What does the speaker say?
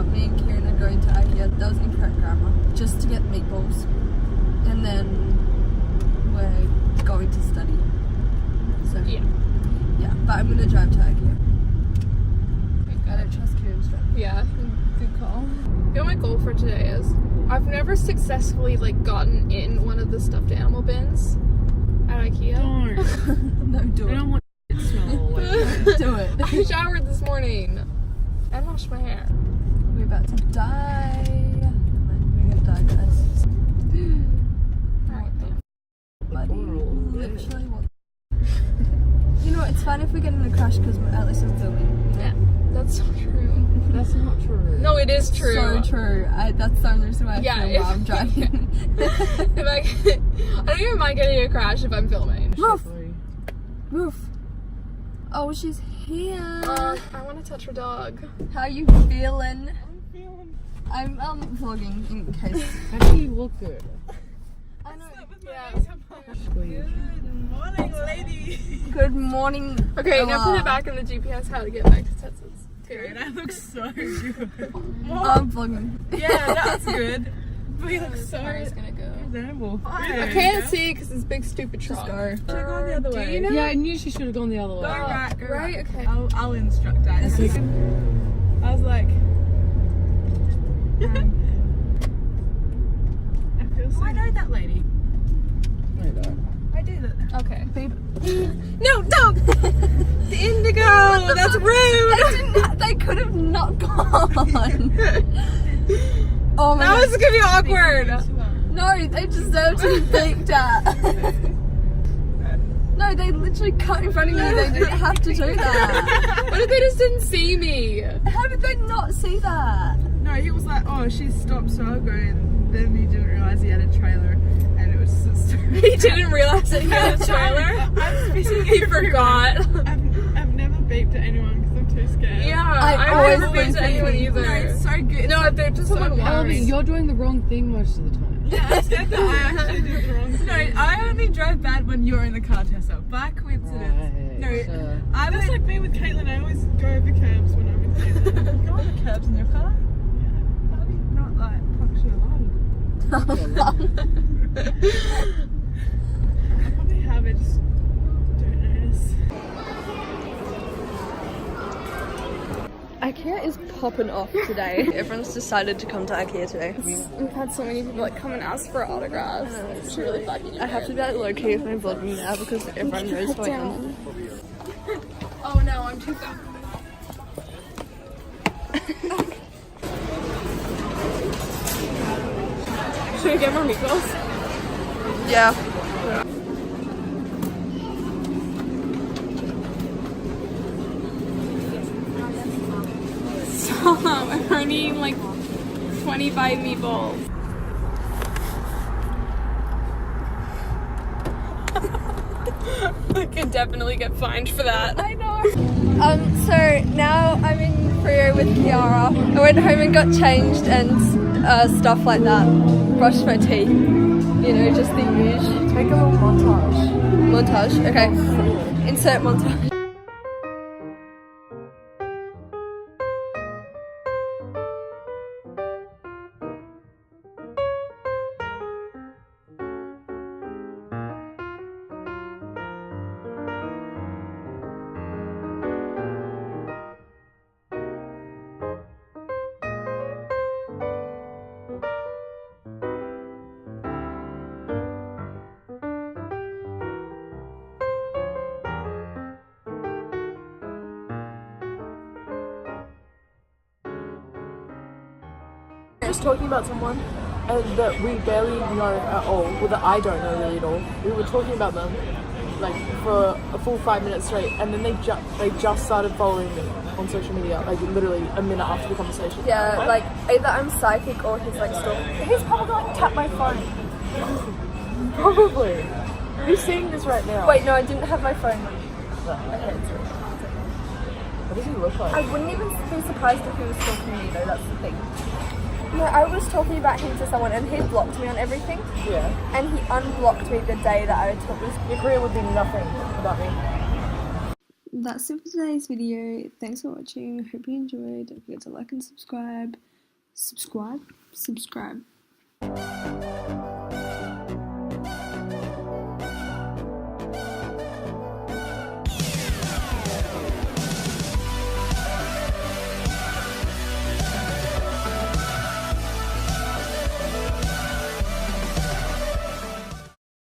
me and Kieran are going to IKEA. That was incorrect grammar. Just to get meatballs. And then we're going to study. So yeah, but I'm gonna drive to IKEA. I don't trust Kieran's driving. Yeah, good call. You know what my goal for today is? I've never successfully like gotten in one of the stuffed animal bins at IKEA. Don't. No, do it. I don't want it to smell all like Do it. I showered this morning and washed my hair. We're about to die. We're gonna die, guys. Buddy, literally what? You know what, it's fine if we get in a crash because at least we're filming. Yeah, that's so true. That's not true. No, it is true. So true. That's the only reason why I film while I'm driving. I don't even mind getting a crash if I'm filming. Roof! Roof! Oh, she's here. I want to touch her dog. How you feeling? I'm vlogging in case. How do you look good? I know. Yeah. Good morning, lady. Good morning. Okay, now put it back in the GPS how to get back to Texas. Dude, I look so good. I'm vlogging. Yeah, that's good. We look so gonna go. resemble. I can't see because it's big stupid truck. Just go. Should I go the other way? you know? Yeah, I knew she should have gone the other way. Go right, go right, right. okay. I'll instruct that. I was like, I feel so. I know that lady. I know. I do that. Okay. No, don't! The indigo! That's rude! They could have not gone. Oh my That god. was gonna be awkward. No, they deserve to be beeped at. No, they literally cut in front of you. They didn't have to do that. What if they just didn't see me? How did they not see that? No, he was like, oh, she stopped, so I'll go. And then he didn't realise he had a trailer, and it was just. He didn't realize that he had a trailer? I'm spitting He forgot. I've never beeped at anyone because I'm too scared. Yeah, I I've always never been to think anyone thinking, No, either. it's so good. No, if they're just someone so Elby, watching. you're doing the wrong thing most of the time. Yeah, I said that I actually did the wrong thing. No, I only drive bad when you're in the car, Tessa. By coincidence. Right, No, that's like me with Caitlin. I always go over curbs when I'm with Caitlin. Go over curbs in your car? Yeah. That'll be not like function alone. I probably have it, just don't notice. IKEA is popping off today. Everyone's decided to come to IKEA today. We've had so many people like come and ask for autographs. It's really fucking I have to be like low key if I'm vlogging now because everyone knows who I am. Oh no, I'm too fat. Should we get more meatballs? Yeah. Stop, I'm earning like 25 meatballs. I could definitely get fined for that. I know. So now I'm in Frio with Kiara. I went home and got changed and stuff like that. Brushed my teeth. You know, just the usual. Take a little montage. Montage. Okay. Insert montage. Just talking about someone and that we barely know at all, well that I don't know really at all. We were talking about them like for a full 5 minutes straight, and then they just started following me on social media like literally a minute after the conversation. Yeah, like either I'm psychic or he's like stalking. He's probably like tapped my phone. Probably. You're seeing this right now. Wait, no, I didn't have my phone. Okay. What does he look like? I wouldn't even be surprised if he was stalking me though, that's the thing. No, I was talking about him to someone and he blocked me on everything. Yeah. And he unblocked me the day that I took this. Your career would be nothing without me. that's it for today's video. Thanks for watching. Hope you enjoyed. Don't forget to like and subscribe. Subscribe.